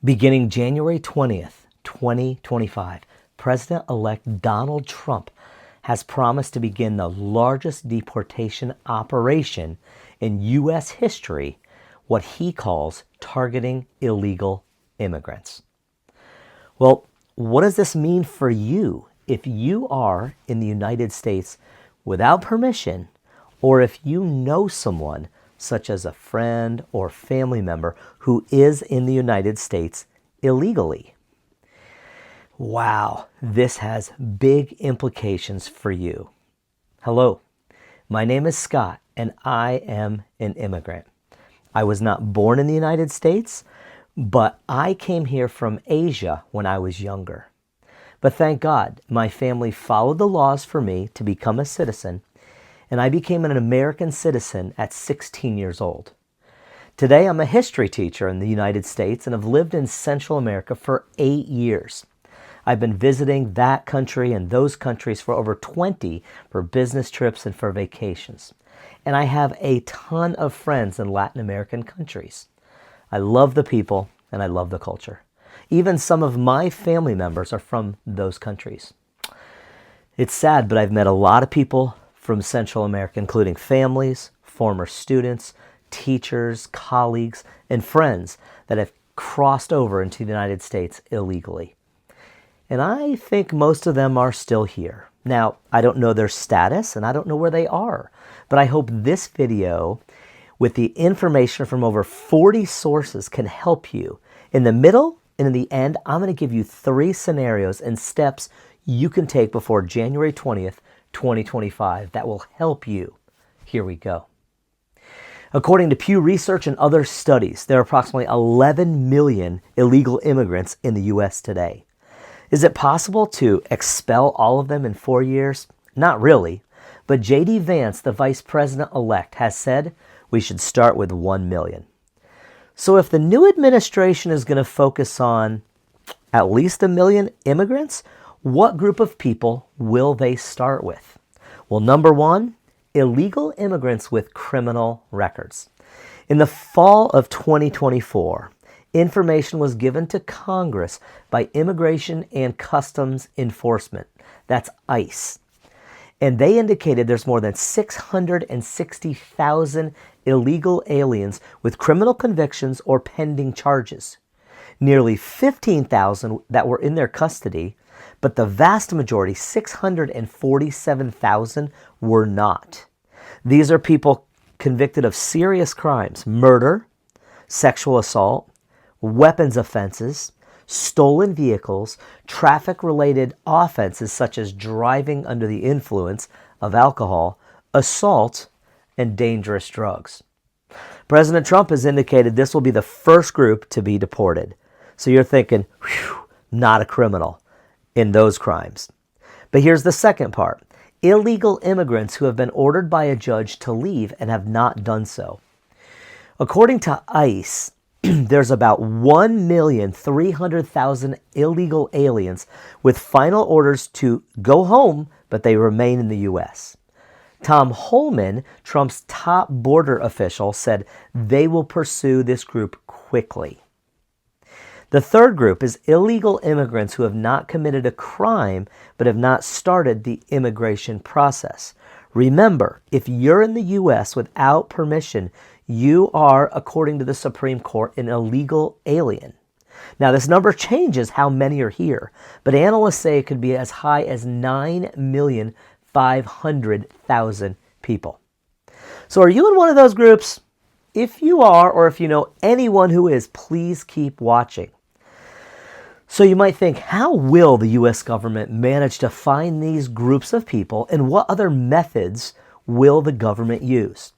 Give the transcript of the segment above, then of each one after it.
Beginning January 20th, 2025, President-elect Donald Trump has promised to begin the largest deportation operation in U.S. history, what he calls targeting illegal immigrants. Well, what does this mean for you if you are in the United States without permission, or if you know someone, such as a friend or family member, who is in the United States illegally? Wow, this has big implications for you. Hello, my name is Scott, and I am an immigrant. I was not born in the United States, but I came here from Asia when I was younger. But thank God, my family followed the laws for me to become a citizen, and I became an American citizen at 16 years old. Today, I'm a history teacher in the United States and have lived in Central America for 8 years. I've been visiting that country and those countries for over 20 for business trips and for vacations. And I have a ton of friends in Latin American countries. I love the people and I love the culture. Even some of my family members are from those countries. It's sad, but I've met a lot of people from Central America, including families, former students, teachers, colleagues, and friends that have crossed over into the United States illegally. And I think most of them are still here. Now, I don't know their status and I don't know where they are, but I hope this video with the information from over 40 sources can help you. In the middle and in the end, I'm going to give you 3 scenarios and steps you can take before January 20th, 2025 that will help you. Here we go. According to Pew Research and other studies, there are approximately 11 million illegal immigrants in the U.S. today. Is it possible to expel all of them in 4 years? Not really, but J.D. Vance, the Vice President-elect, has said we should start with 1 million. So if the new administration is going to focus on at least 1 million immigrants, what group of people will they start with? Well, number 1, illegal immigrants with criminal records. In the fall of 2024, information was given to Congress by Immigration and Customs Enforcement, that's ICE. And they indicated there's more than 660,000 illegal aliens with criminal convictions or pending charges. Nearly 15,000 that were in their custody, but the vast majority, 647,000, were not. These are people convicted of serious crimes: murder, sexual assault, weapons offenses, stolen vehicles, traffic-related offenses such as driving under the influence of alcohol, assault, and dangerous drugs. President Trump has indicated this will be the first group to be deported. So you're thinking, whew, not a criminal in those crimes. But here's the second part. Illegal immigrants who have been ordered by a judge to leave and have not done so. According to ICE, there's about 1,300,000 illegal aliens with final orders to go home, but they remain in the U.S. Tom Holman, Trump's top border official, said they will pursue this group quickly. The third group is illegal immigrants who have not committed a crime but have not started the immigration process. Remember, if you're in the U.S. without permission, you are, according to the Supreme Court, an illegal alien. Now, this number changes how many are here, but analysts say it could be as high as 9,500,000 people. So are you in one of those groups? If you are, or if you know anyone who is, please keep watching. So you might think, how will the U.S. government manage to find these groups of people, and what other methods will the government use?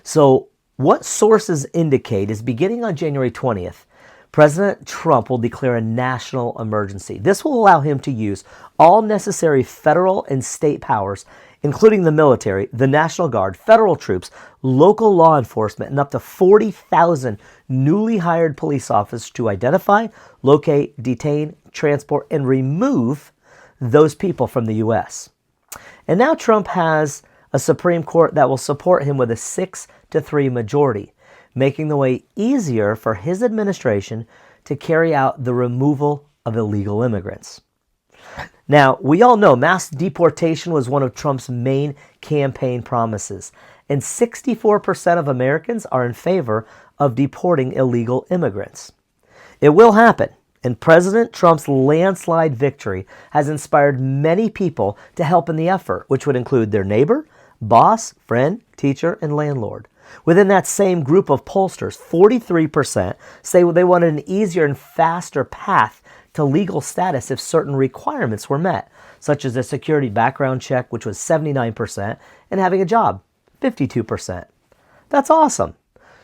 So what sources indicate is beginning on January 20th, President Trump will declare a national emergency. This will allow him to use all necessary federal and state powers, including the military, the National Guard, federal troops, local law enforcement, and up to 40,000 newly hired police officers to identify, locate, detain, transport, and remove those people from the U.S. And now Trump has a Supreme Court that will support him with a 6-3 majority. making the way easier for his administration to carry out the removal of illegal immigrants. Now, we all know mass deportation was one of Trump's main campaign promises, and 64% of Americans are in favor of deporting illegal immigrants. It will happen, and President Trump's landslide victory has inspired many people to help in the effort, which would include their neighbor, boss, friend, teacher, and landlord. Within that same group of pollsters, 43% say they wanted an easier and faster path to legal status if certain requirements were met, such as a security background check, which was 79%, and having a job, 52%. That's awesome.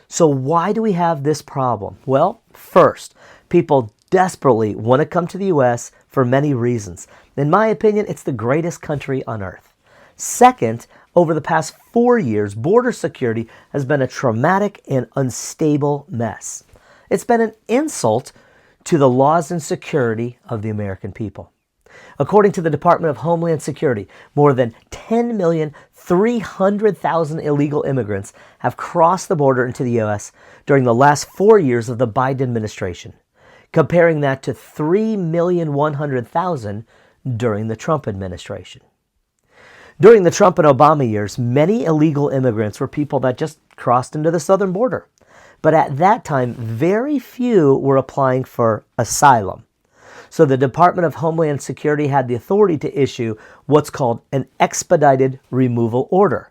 So why do we have this problem? Well, first, people desperately want to come to the U.S. for many reasons. In my opinion, it's the greatest country on earth. Second, over the past 4 years, border security has been a traumatic and unstable mess. It's been an insult to the laws and security of the American people. According to the Department of Homeland Security, more than 10,300,000 illegal immigrants have crossed the border into the U.S. during the last 4 years of the Biden administration, comparing that to 3,100,000 during the Trump administration. During the Trump and Obama years, many illegal immigrants were people that just crossed into the southern border. But at that time, very few were applying for asylum. So the Department of Homeland Security had the authority to issue what's called an expedited removal order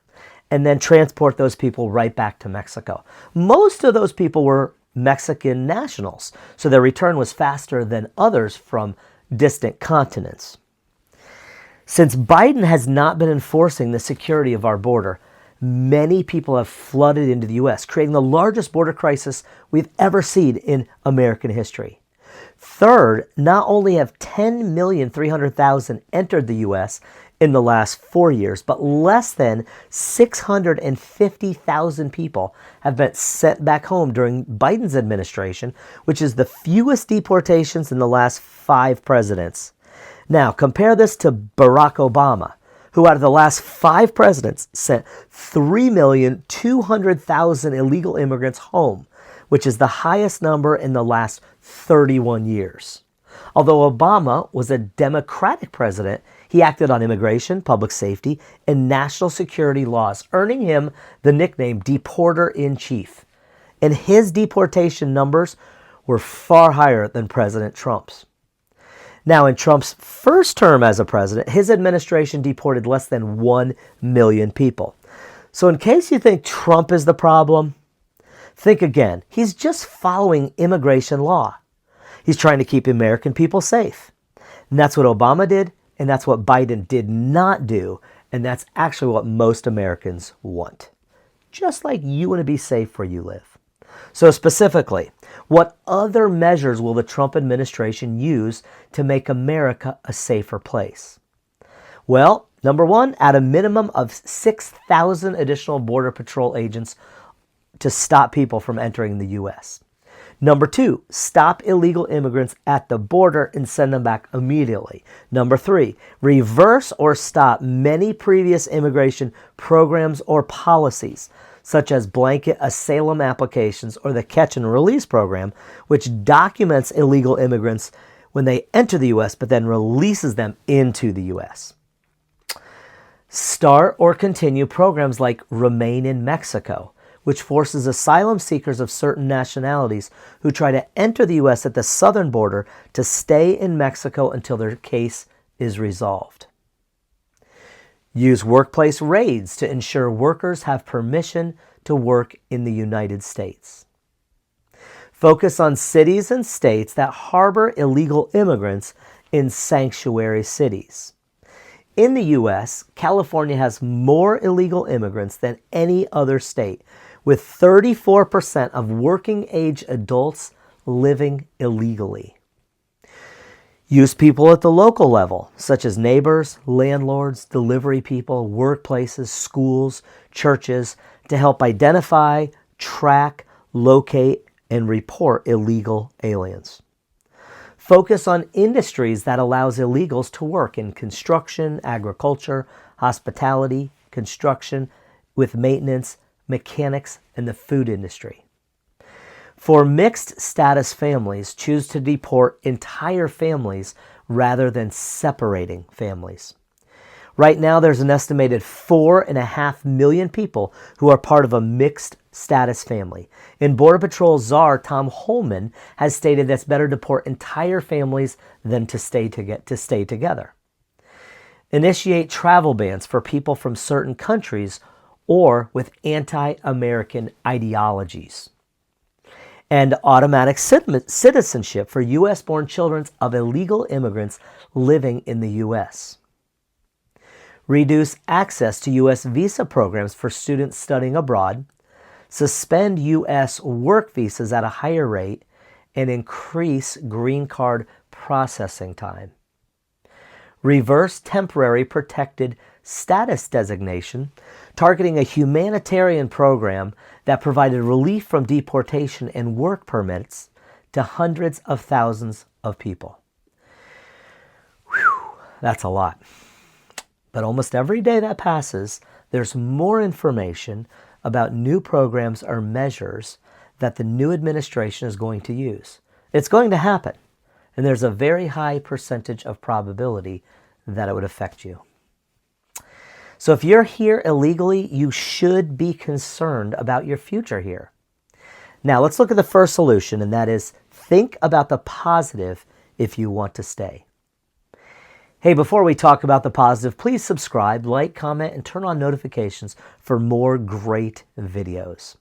and then transport those people right back to Mexico. Most of those people were Mexican nationals, so their return was faster than others from distant continents. Since Biden has not been enforcing the security of our border, many people have flooded into the U.S., creating the largest border crisis we've ever seen in American history. Third, not only have 10,300,000 entered the U.S. in the last 4 years, but less than 650,000 people have been sent back home during Biden's administration, which is the fewest deportations in the last 5 presidents. Now, compare this to Barack Obama, who out of the last 5 presidents sent 3,200,000 illegal immigrants home, which is the highest number in the last 31 years. Although Obama was a Democratic president, he acted on immigration, public safety, and national security laws, earning him the nickname Deporter-in-Chief. And his deportation numbers were far higher than President Trump's. Now, in Trump's first term as a president, his administration deported less than 1 million people. So in case you think Trump is the problem, think again. He's just following immigration law. He's trying to keep American people safe. And that's what Obama did, and that's what Biden did not do, and that's actually what most Americans want. Just like you want to be safe where you live. So specifically, what other measures will the Trump administration use to make America a safer place? Well, number one, add a minimum of 6,000 additional Border Patrol agents to stop people from entering the U.S. Number two, stop illegal immigrants at the border and send them back immediately. Number three, reverse or stop many previous immigration programs or policies, such as blanket asylum applications or the catch and release program, which documents illegal immigrants when they enter the U.S. but then releases them into the U.S. Start or continue programs like Remain in Mexico, which forces asylum seekers of certain nationalities who try to enter the U.S. at the southern border to stay in Mexico until their case is resolved. Use workplace raids to ensure workers have permission to work in the United States. Focus on cities and states that harbor illegal immigrants in sanctuary cities. In the U.S., California has more illegal immigrants than any other state, with 34% of working-age adults living illegally. Use people at the local level, such as neighbors, landlords, delivery people, workplaces, schools, churches, to help identify, track, locate, and report illegal aliens. Focus on industries that allows illegals to work in construction, agriculture, hospitality, construction, with maintenance, mechanics, and the food industry. For mixed status families, choose to deport entire families rather than separating families. Right now, there's an estimated 4.5 million people who are part of a mixed status family. And Border Patrol czar Tom Holman has stated that it's better to deport entire families than to stay together. Initiate travel bans for people from certain countries or with anti-American ideologies. And automatic citizenship for U.S.-born children of illegal immigrants living in the U.S. Reduce access to U.S. visa programs for students studying abroad, suspend U.S. work visas at a higher rate, and increase green card processing time. Reverse temporary protected status designation, targeting a humanitarian program that provided relief from deportation and work permits to hundreds of thousands of people. Whew, that's a lot. But almost every day that passes, there's more information about new programs or measures that the new administration is going to use. It's going to happen, and there's a very high percentage of probability that it would affect you. So if you're here illegally, you should be concerned about your future here. Now let's look at the first solution, and that is think about the positive if you want to stay. Hey, before we talk about the positive, please subscribe, like, comment, and turn on notifications for more great videos.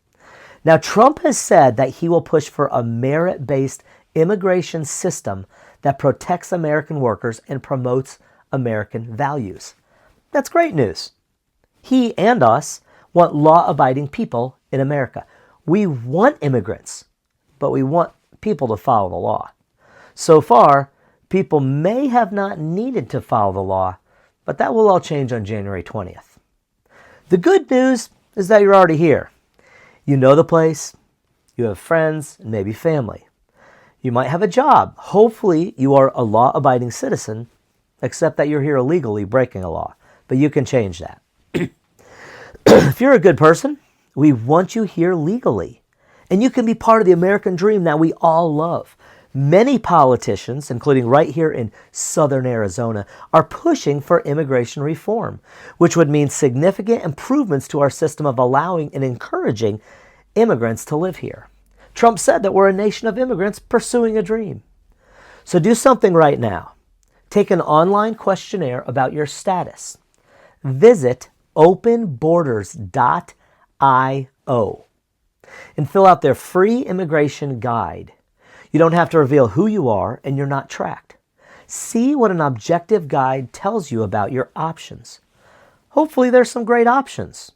Now, Trump has said that he will push for a merit-based immigration system that protects American workers and promotes American values. That's great news. He and us want law-abiding people in America. We want immigrants, but we want people to follow the law. So far, people may have not needed to follow the law, but that will all change on January 20th. The good news is that you're already here. You know the place, you have friends, and maybe family. You might have a job. Hopefully, you are a law-abiding citizen, except that you're here illegally breaking a law. But you can change that. If you're a good person, we want you here legally. And you can be part of the American dream that we all love. Many politicians, including right here in southern Arizona, are pushing for immigration reform, which would mean significant improvements to our system of allowing and encouraging immigrants to live here. Trump said that we're a nation of immigrants pursuing a dream. So do something right now. Take an online questionnaire about your status. Visit openborders.io and fill out their free immigration guide. You don't have to reveal who you are, and you're not tracked. See what an objective guide tells you about your options. Hopefully there's some great options.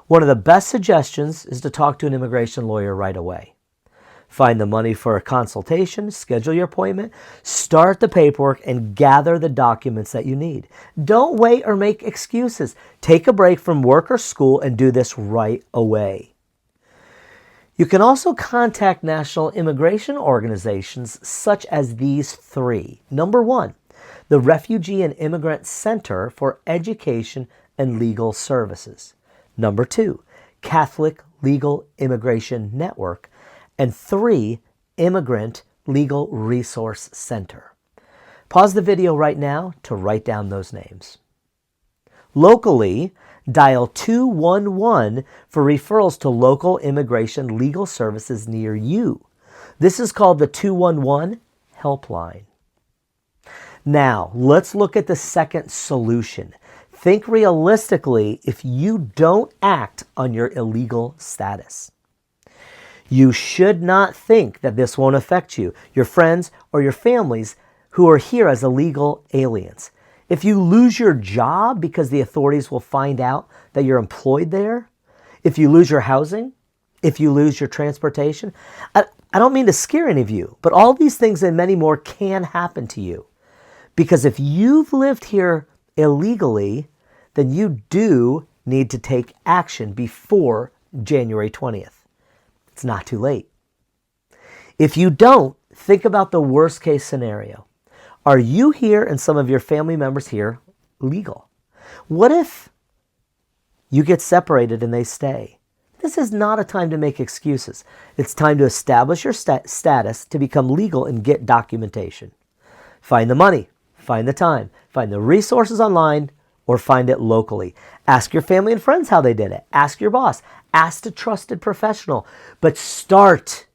One of the best suggestions is to talk to an immigration lawyer right away. Find the money for a consultation, schedule your appointment, start the paperwork, and gather the documents that you need. Don't wait or make excuses. Take a break from work or school and do this right away. You can also contact national immigration organizations such as these three. Number one, the Refugee and Immigrant Center for Education and Legal Services. Number two, Catholic Legal Immigration Network. And three, Immigrant Legal Resource Center. Pause the video right now to write down those names. Locally, dial 211 for referrals to local immigration legal services near you. This is called the 211 helpline. Now, let's look at the second solution. Think realistically if you don't act on your illegal status. You should not think that this won't affect you, your friends, or your families who are here as illegal aliens. If you lose your job because the authorities will find out that you're employed there, if you lose your housing, if you lose your transportation, I don't mean to scare any of you, but all these things and many more can happen to you. Because if you've lived here illegally, then you do need to take action before January 20th. It's not too late. If you don't, think about the worst case scenario. Are you here and some of your family members here legal? What if you get separated and they stay? This is not a time to make excuses. It's time to establish your status to become legal and get documentation. Find the money, find the time, find the resources online, or find it locally. Ask your family and friends how they did it. Ask your boss. Ask a trusted professional. But start.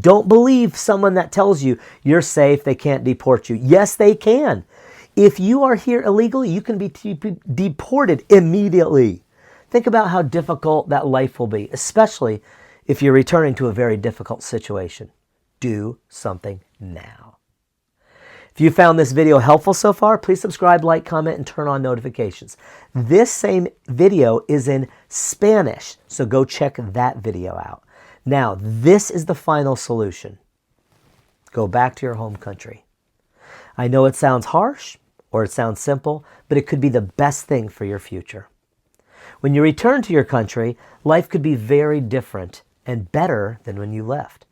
Don't believe someone that tells you you're safe, they can't deport you. Yes, they can. If you are here illegally, you can be deported immediately. Think about how difficult that life will be, especially if you're returning to a very difficult situation. Do something now. If you found this video helpful so far, please subscribe, like, comment, and turn on notifications. This same video is in Spanish, so go check that video out. Now, this is the final solution. Go back to your home country. I know it sounds harsh or it sounds simple, but it could be the best thing for your future. When you return to your country, life could be very different and better than when you left.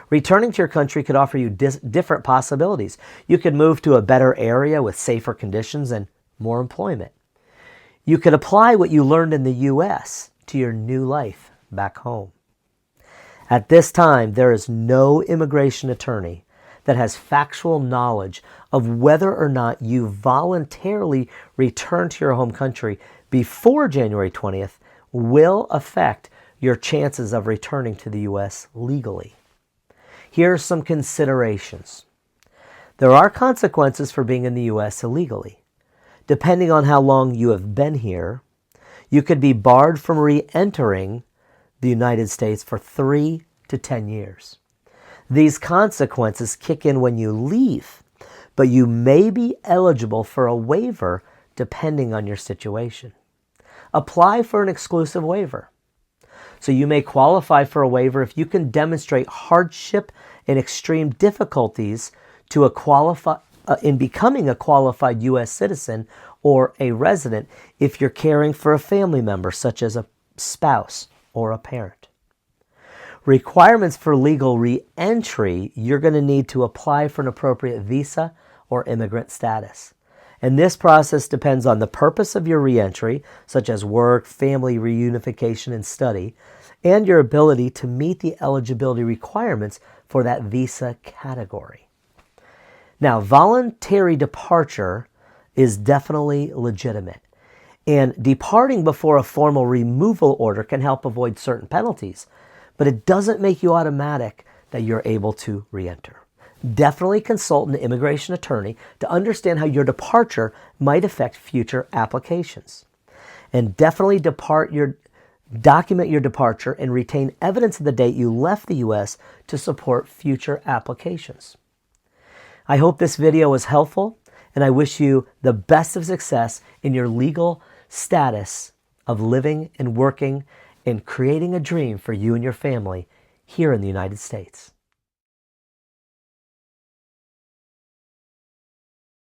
Returning to your country could offer you different possibilities. You could move to a better area with safer conditions and more employment. You could apply what you learned in the U.S. to your new life back home. At this time, there is no immigration attorney that has factual knowledge of whether or not you voluntarily return to your home country before January 20th will affect your chances of returning to the U.S. legally. Here are some considerations. There are consequences for being in the U.S. illegally. Depending on how long you have been here, you could be barred from re-entering the United States for 3 to 10 years. These consequences kick in when you leave, but you may be eligible for a waiver depending on your situation. Apply for an exclusive waiver. So you may qualify for a waiver if you can demonstrate hardship and extreme difficulties to in becoming a qualified U.S. citizen or a resident if you're caring for a family member, such as a spouse or a parent. Requirements for legal re-entry, you're going to need to apply for an appropriate visa or immigrant status. And this process depends on the purpose of your re-entry, such as work, family reunification, and study, and your ability to meet the eligibility requirements for that visa category. Now, voluntary departure is definitely legitimate, and departing before a formal removal order can help avoid certain penalties, but it doesn't make you automatic that you're able to re-enter. Definitely consult an immigration attorney to understand how your departure might affect future applications. And definitely document your departure and retain evidence of the date you left the U.S. to support future applications. I hope this video was helpful, and I wish you the best of success in your legal status of living and working and creating a dream for you and your family here in the United States.